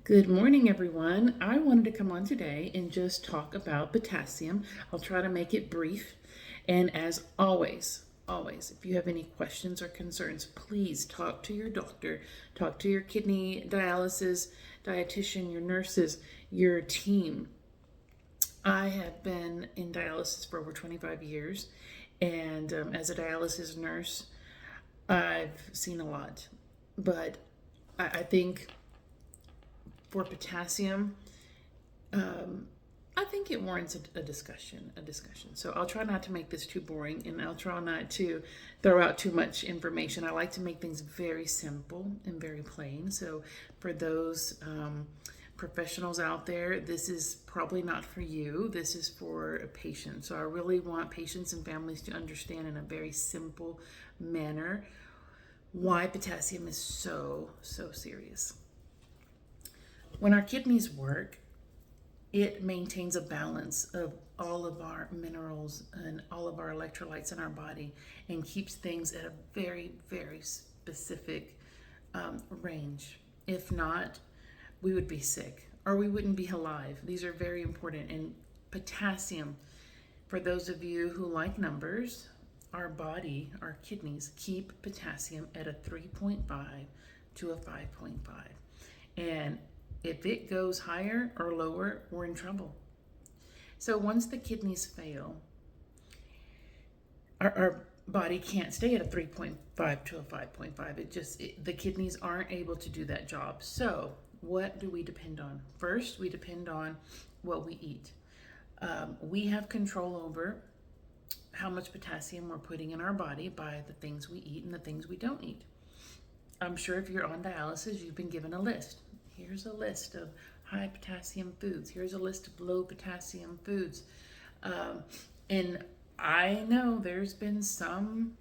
Good morning, everyone. I wanted to come on today and just talk about potassium. I'll try to make it brief. And as always, if you have any questions or concerns, please talk to your doctor, talk to your kidney dialysis dietitian, your nurses, your team. I have been in dialysis for over 25 years, and as a dialysis nurse, I've seen a lot. But I think for potassium, I think it warrants a discussion. So I'll try not to make this too boring, and I'll try not to throw out too much information. I like to make things very simple and very plain. So for those professionals out there, this is probably not for you. This is for a patient. So I really want patients and families to understand in a very simple manner why potassium is so serious. When our kidneys work, it maintains a balance of all of our minerals and all of our electrolytes in our body and keeps things at a very specific range. If not, we would be sick or we wouldn't be alive. These are very important. And potassium, for those of you who like numbers, our body, our kidneys keep potassium at a 3.5 to a 5.5. And if it goes higher or lower, we're in trouble. So once the kidneys fail, our body can't stay at a 3.5 to a 5.5. The kidneys aren't able to do that job. So what do we depend on? First, we depend on what we eat. We have control over how much potassium we're putting in our body by the things we eat and the things we don't eat. I'm sure if you're on dialysis, you've been given a list. Here's a list of high potassium foods. Here's a list of low potassium foods. And I know there's been some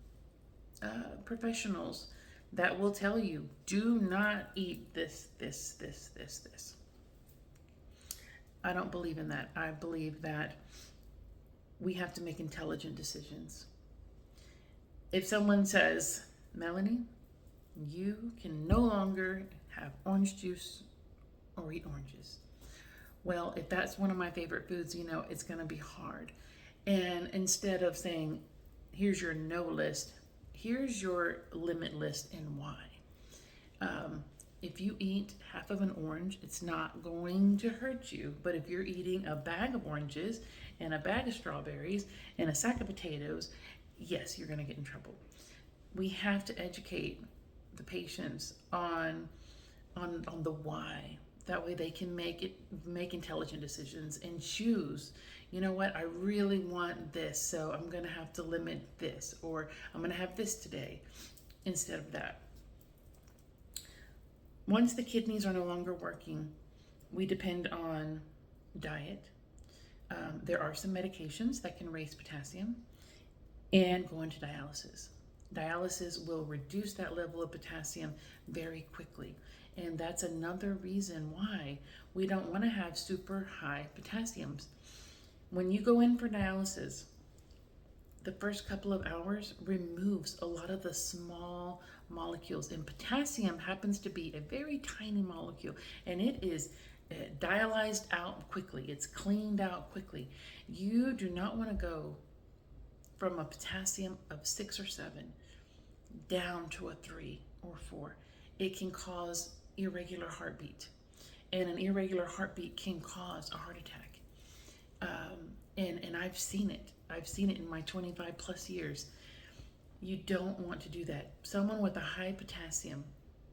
professionals that will tell you, do not eat this. I don't believe in that. I believe that we have to make intelligent decisions. If someone says, Melanie, you can no longer have orange juice or eat oranges. Well, if that's one of my favorite foods, it's going to be hard. And instead of saying, here's your no list, here's your limit list and why. If you eat half of an orange, it's not going to hurt you. But if you're eating a bag of oranges and a bag of strawberries and a sack of potatoes, yes, you're going to get in trouble. We have to educate the patients on the why. That way they can make intelligent decisions and choose, you know what, I really want this, so I'm going to have to limit this, or I'm going to have this today instead of that. Once the kidneys are no longer working, we depend on diet. There are some medications that can raise potassium, and go into dialysis. Dialysis will reduce that level of potassium very quickly. And that's another reason why we don't want to have super high potassiums. When you go in for dialysis, the first couple of hours removes a lot of the small molecules. And potassium happens to be a very tiny molecule, and it is dialyzed out quickly. It's cleaned out quickly. You do not want to go from a potassium of 6 or 7 down to a 3 or 4. It can cause irregular heartbeat, and an irregular heartbeat can cause a heart attack. And I've seen it in my 25 plus years. You don't want to do that. Someone with a high potassium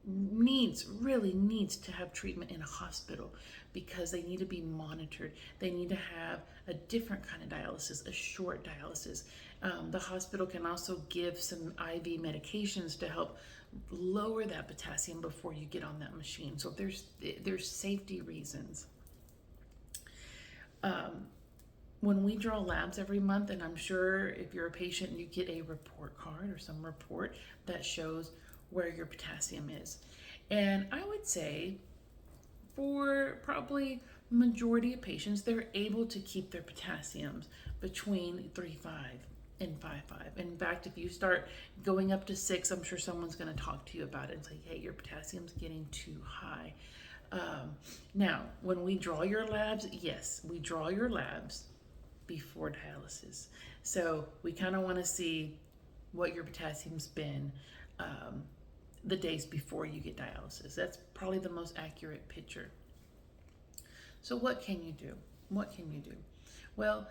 really needs to have treatment in a hospital because they need to be monitored. They need to have a different kind of dialysis, a short dialysis. The hospital can also give some IV medications to help lower that potassium before you get on that machine. So there's safety reasons. When we draw labs every month, and I'm sure if you're a patient, you get a report card or some report that shows where your potassium is. And I would say for probably majority of patients, they're able to keep their potassiums between 3.5 and 5.5. In fact, if you start going up to 6, I'm sure someone's going to talk to you about it and say, hey, your potassium's getting too high. Now, when we draw your labs, yes, we draw your labs before dialysis. So we kind of want to see what your potassium's been the days before you get dialysis. That's probably the most accurate picture. So what can you do? What can you do? Well,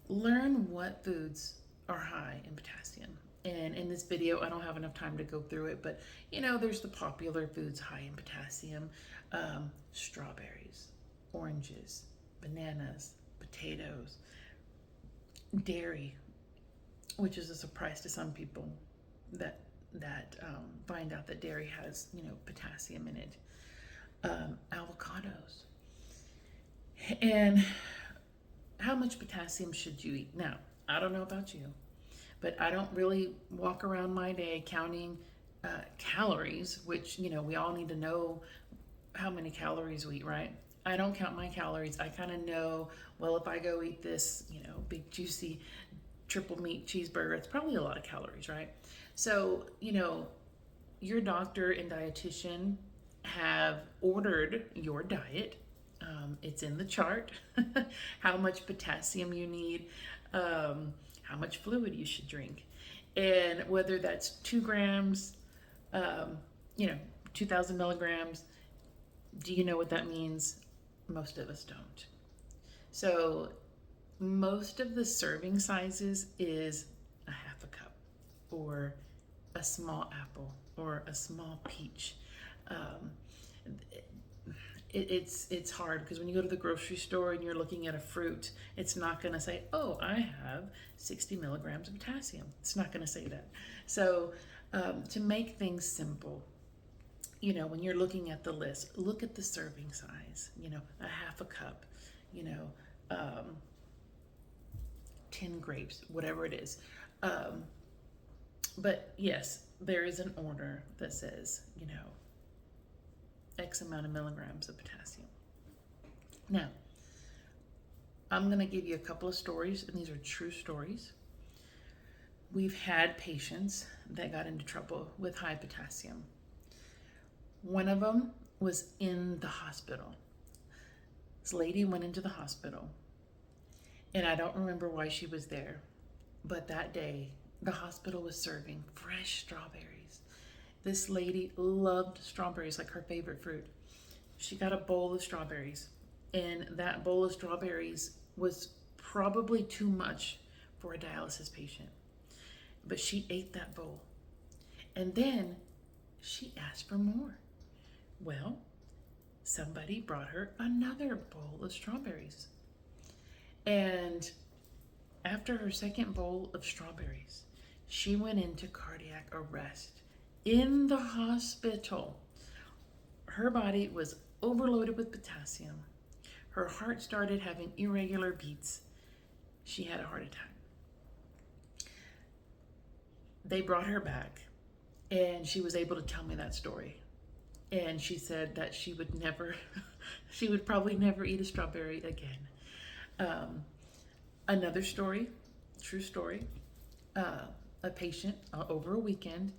learn what foods are high in potassium. And in this video, I don't have enough time to go through it, but there's the popular foods high in potassium: strawberries, oranges, bananas, potatoes, dairy, which is a surprise to some people that find out that dairy has potassium in it. Avocados. And how much potassium should you eat? Now, I don't know about you, but I don't really walk around my day counting calories, which, we all need to know how many calories we eat, right? I don't count my calories. I kind of know, well, if I go eat this, big juicy triple meat cheeseburger, it's probably a lot of calories, right? So, your doctor and dietitian have ordered your diet. It's in the chart, how much potassium you need, how much fluid you should drink, and whether that's 2 grams, 2,000 milligrams. Do you know what that means? Most of us don't. So most of the serving sizes is a half a cup, or a small apple, or a small peach. It's hard because when you go to the grocery store and you're looking at a fruit, it's not going to say, oh, I have 60 milligrams of potassium. It's not going to say that. So to make things simple, when you're looking at the list, look at the serving size, a half a cup, 10 grapes, whatever it is. But yes, there is an order that says, X amount of milligrams of potassium. Now, I'm going to give you a couple of stories, and these are true stories. We've had patients that got into trouble with high potassium. One of them was in the hospital. This lady went into the hospital, and I don't remember why she was there, but that day, the hospital was serving fresh strawberries. This lady loved strawberries like her favorite fruit. She got a bowl of strawberries, and that bowl of strawberries was probably too much for a dialysis patient. But she ate that bowl, and then she asked for more. Well, somebody brought her another bowl of strawberries. And after her second bowl of strawberries, she went into cardiac arrest in the hospital. Her body was overloaded with potassium. Her heart started having irregular beats. She had a heart attack. They brought her back, and she was able to tell me that story. And she said that she would probably never eat a strawberry again. Another story, true story, a patient over a weekend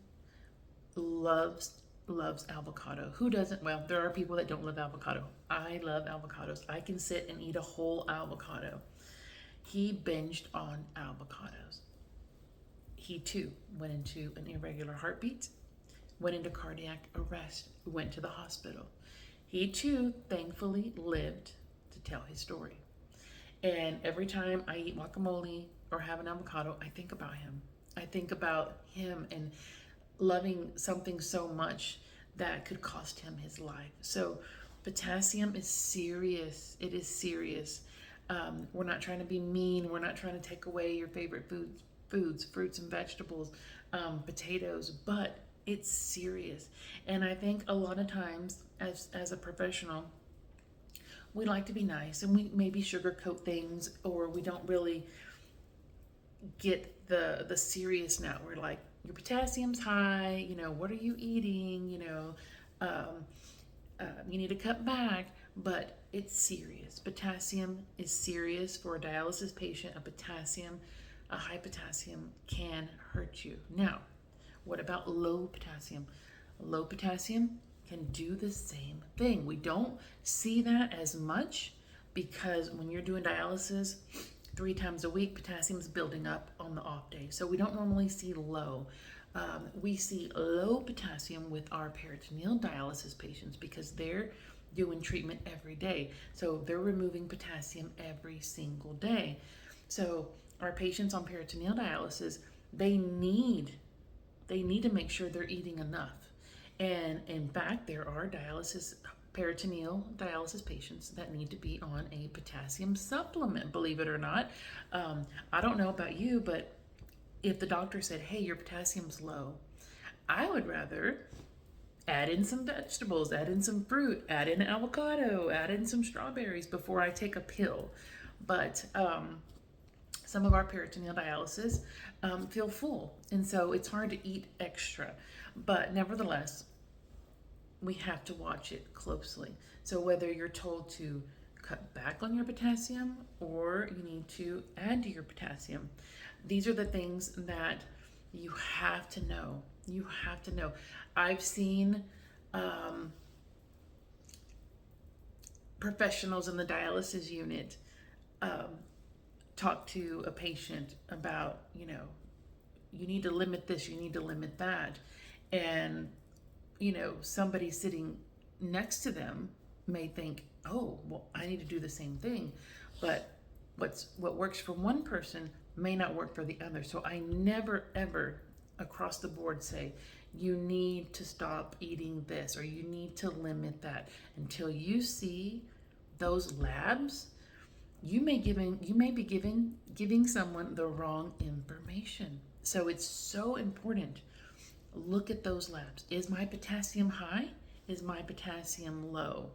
loves avocado. Who doesn't? Well, there are people that don't love avocado. I love avocados. I can sit and eat a whole avocado. He binged on avocados. He too went into an irregular heartbeat, went into cardiac arrest, went to the hospital. He too, thankfully, lived to tell his story. And every time I eat guacamole or have an avocado, I think about him. I think about him and loving something so much that could cost him his life. So potassium is serious. It is serious. We're not trying to be mean. We're not trying to take away your favorite foods, fruits and vegetables, potatoes, but it's serious. And I think a lot of times as a professional, we like to be nice and we maybe sugarcoat things, or we don't really get the serious note. We're like, your potassium's high, what are you eating? You need to cut back, but it's serious. Potassium is serious for a dialysis patient. A high potassium can hurt you. Now, what about low potassium? Low potassium can do the same thing. We don't see that as much because when you're doing dialysis 3 times a week, potassium is building up on the off day. So we don't normally see low. We see low potassium with our peritoneal dialysis patients because they're doing treatment every day. So they're removing potassium every single day. So our patients on peritoneal dialysis, they need to make sure they're eating enough. And in fact, there are peritoneal dialysis patients that need to be on a potassium supplement, believe it or not. I don't know about you, but if the doctor said, hey, your potassium's low, I would rather add in some vegetables, add in some fruit, add in avocado, add in some strawberries before I take a pill. But some of our peritoneal dialysis feel full, and so it's hard to eat extra. But nevertheless, we have to watch it closely. So whether you're told to cut back on your potassium or you need to add to your potassium, these are the things that you have to know. You have to know. I've seen professionals in the dialysis unit talk to a patient about, you need to limit this, you need to limit that. And, somebody sitting next to them may think, oh, well, I need to do the same thing. But what works for one person may not work for the other. So I never, ever across the board say, you need to stop eating this or you need to limit that until you see those labs. You may be giving someone the wrong information. So it's so important. Look at those labs. Is my potassium high? Is my potassium low?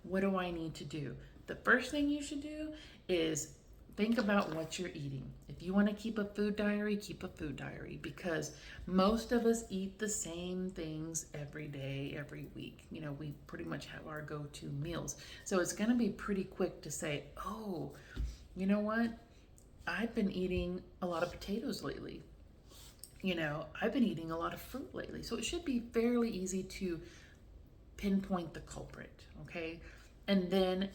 What do I need to do? The first thing you should do is think about what you're eating. If you want to keep a food diary, keep a food diary, because most of us eat the same things every day, every week. We pretty much have our go-to meals. So it's going to be pretty quick to say, oh, you know what? I've been eating a lot of potatoes lately. I've been eating a lot of fruit lately. So it should be fairly easy to pinpoint the culprit, okay? And then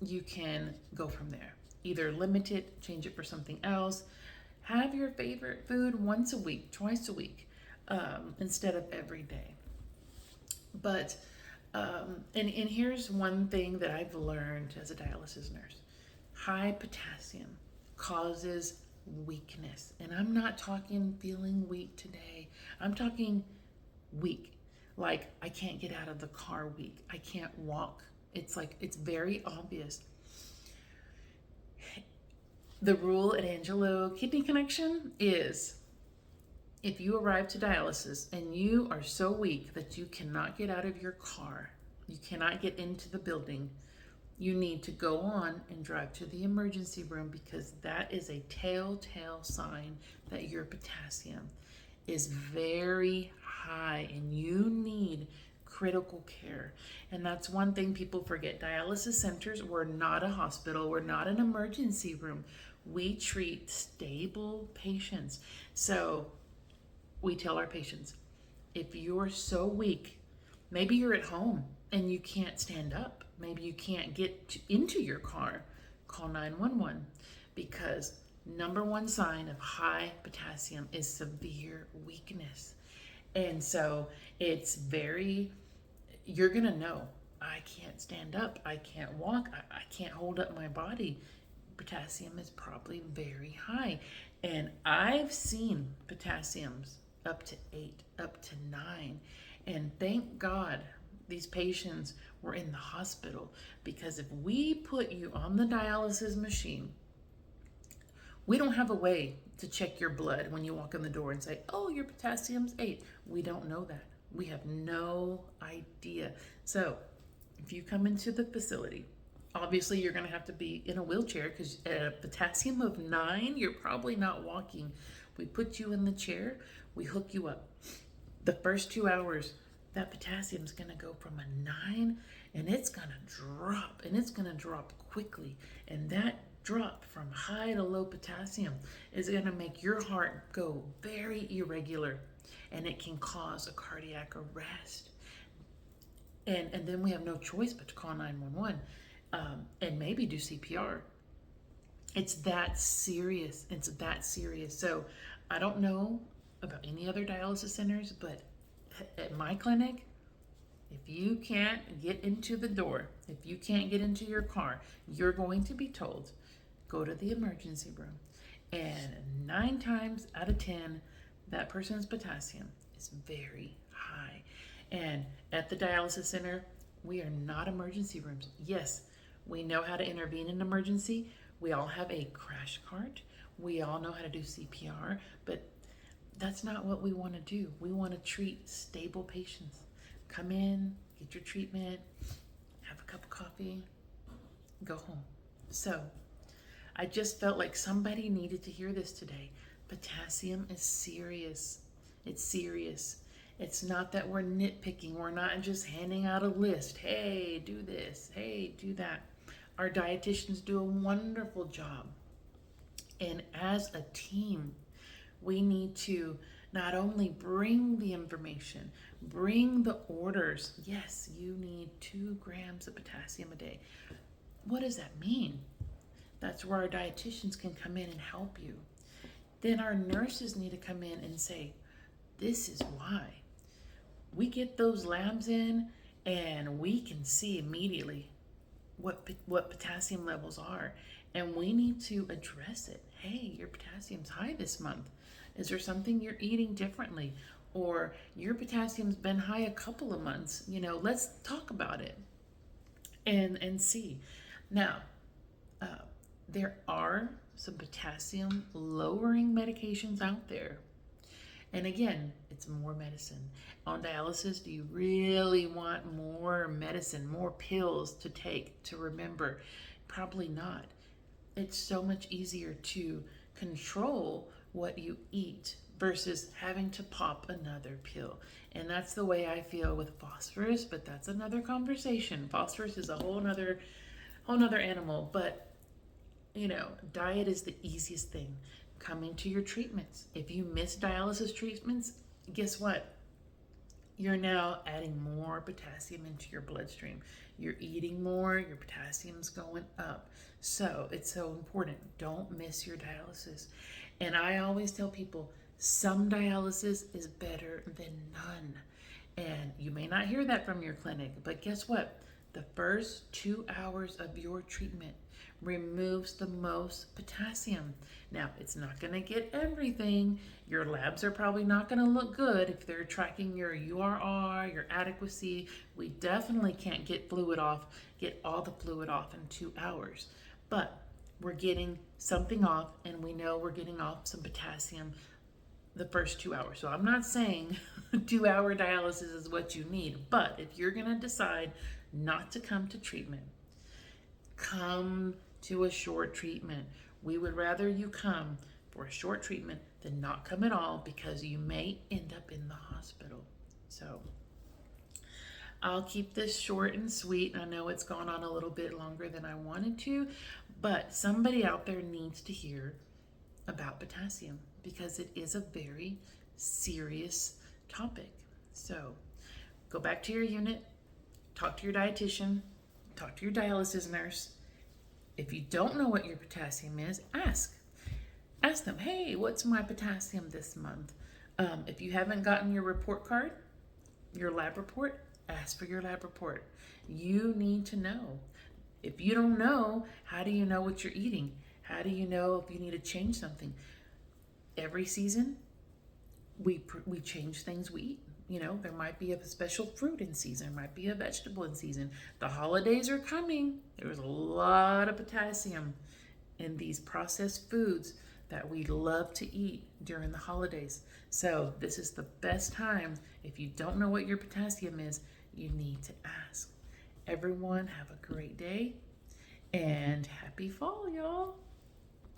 you can go from there. Either limit it, change it for something else. Have your favorite food once a week, twice a week, instead of every day. But, and here's one thing that I've learned as a dialysis nurse. High potassium causes weakness. And I'm not talking feeling weak today. I'm talking weak. Like I can't get out of the car weak. I can't walk. It's very obvious. The rule at Angelo Kidney Connection is if you arrive to dialysis and you are so weak that you cannot get out of your car, you cannot get into the building, you need to go on and drive to the emergency room because that is a telltale sign that your potassium is very high and you need critical care. And that's one thing people forget. Dialysis centers, we're not a hospital, we're not an emergency room. We treat stable patients. So we tell our patients, if you're so weak, maybe you're at home and you can't stand up, maybe you can't get into your car, call 911 because number one sign of high potassium is severe weakness. And so you're going to know, I can't stand up, I can't walk, I can't hold up my body. Potassium is probably very high. And I've seen potassiums up to 8, up to 9. And thank God these patients were in the hospital, because if we put you on the dialysis machine, we don't have a way to check your blood when you walk in the door and say, oh, your potassium's 8. We don't know that. We have no idea. So if you come into the facility, obviously you're going to have to be in a wheelchair because at a potassium of 9, you're probably not walking. We put you in the chair, we hook you up. The first 2 hours, that potassium is going to go from a 9 and it's going to drop, and it's going to drop quickly. And that drop from high to low potassium is going to make your heart go very irregular, and it can cause a cardiac arrest. And then we have no choice but to call 911 and maybe do CPR. It's that serious. It's that serious. So I don't know about any other dialysis centers, but at my clinic, if you can't get into the door, if you can't get into your car, you're going to be told, go to the emergency room. And 9 times out of 10, that person's potassium is very high. And at the dialysis center, we are not emergency rooms. Yes, we know how to intervene in emergency. We all have a crash cart. We all know how to do CPR, but that's not what we want to do. We want to treat stable patients. Come in, get your treatment, have a cup of coffee, go home. So I just felt like somebody needed to hear this today. Potassium is serious. It's serious. It's not that we're nitpicking. We're not just handing out a list. Hey, do this. Hey, do that. Our dietitians do a wonderful job. And as a team, we need to not only bring the information, bring the orders. Yes, you need 2 grams of potassium a day. What does that mean? That's where our dietitians can come in and help you. Then our nurses need to come in and say, this is why. We get those labs in and we can see immediately what potassium levels are, and we need to address it. Hey, your potassium's high this month. Is there something you're eating differently? Or your potassium's been high a couple of months. Let's talk about it and see. Now, there are some potassium lowering medications out there. And again, it's more medicine. On dialysis, do you really want more medicine, more pills to take to remember? Probably not. It's so much easier to control what you eat versus having to pop another pill. And that's the way I feel with phosphorus, but that's another conversation. Phosphorus is a whole nother animal, but diet is the easiest thing. Coming to your treatments. If you miss dialysis treatments, guess what? You're now adding more potassium into your bloodstream. You're eating more, your potassium's going up. So it's so important. Don't miss your dialysis. And I always tell people, some dialysis is better than none. And you may not hear that from your clinic, but guess what? The first 2 hours of your treatment removes the most potassium. Now, it's not going to get everything. Your labs are probably not going to look good if they're tracking your URR, your adequacy. We definitely can't get all the fluid off in 2 hours. But we're getting something off, and we know we're getting off some potassium the first 2 hours. So I'm not saying 2-hour dialysis is what you need, but if you're going to decide not to come to treatment, come to a short treatment. We would rather you come for a short treatment than not come at all, because you may end up in the hospital. So I'll keep this short and sweet. I know it's gone on a little bit longer than I wanted to, but somebody out there needs to hear about potassium because it is a very serious topic. So go back to your unit, talk to your dietitian, talk to your dialysis nurse. If you don't know what your potassium is, ask them, hey, what's my potassium this month? If you haven't gotten your report card, your lab report, ask for your lab report. You need to know. If you don't know, how do you know what you're eating? How do you know if you need to change something? Every season, we change things we eat. There might be a special fruit in season, might be a vegetable in season. The holidays are coming. There's a lot of potassium in these processed foods that we love to eat during the holidays. So this is the best time. If you don't know what your potassium is, you need to ask. Everyone have a great day and happy fall, y'all.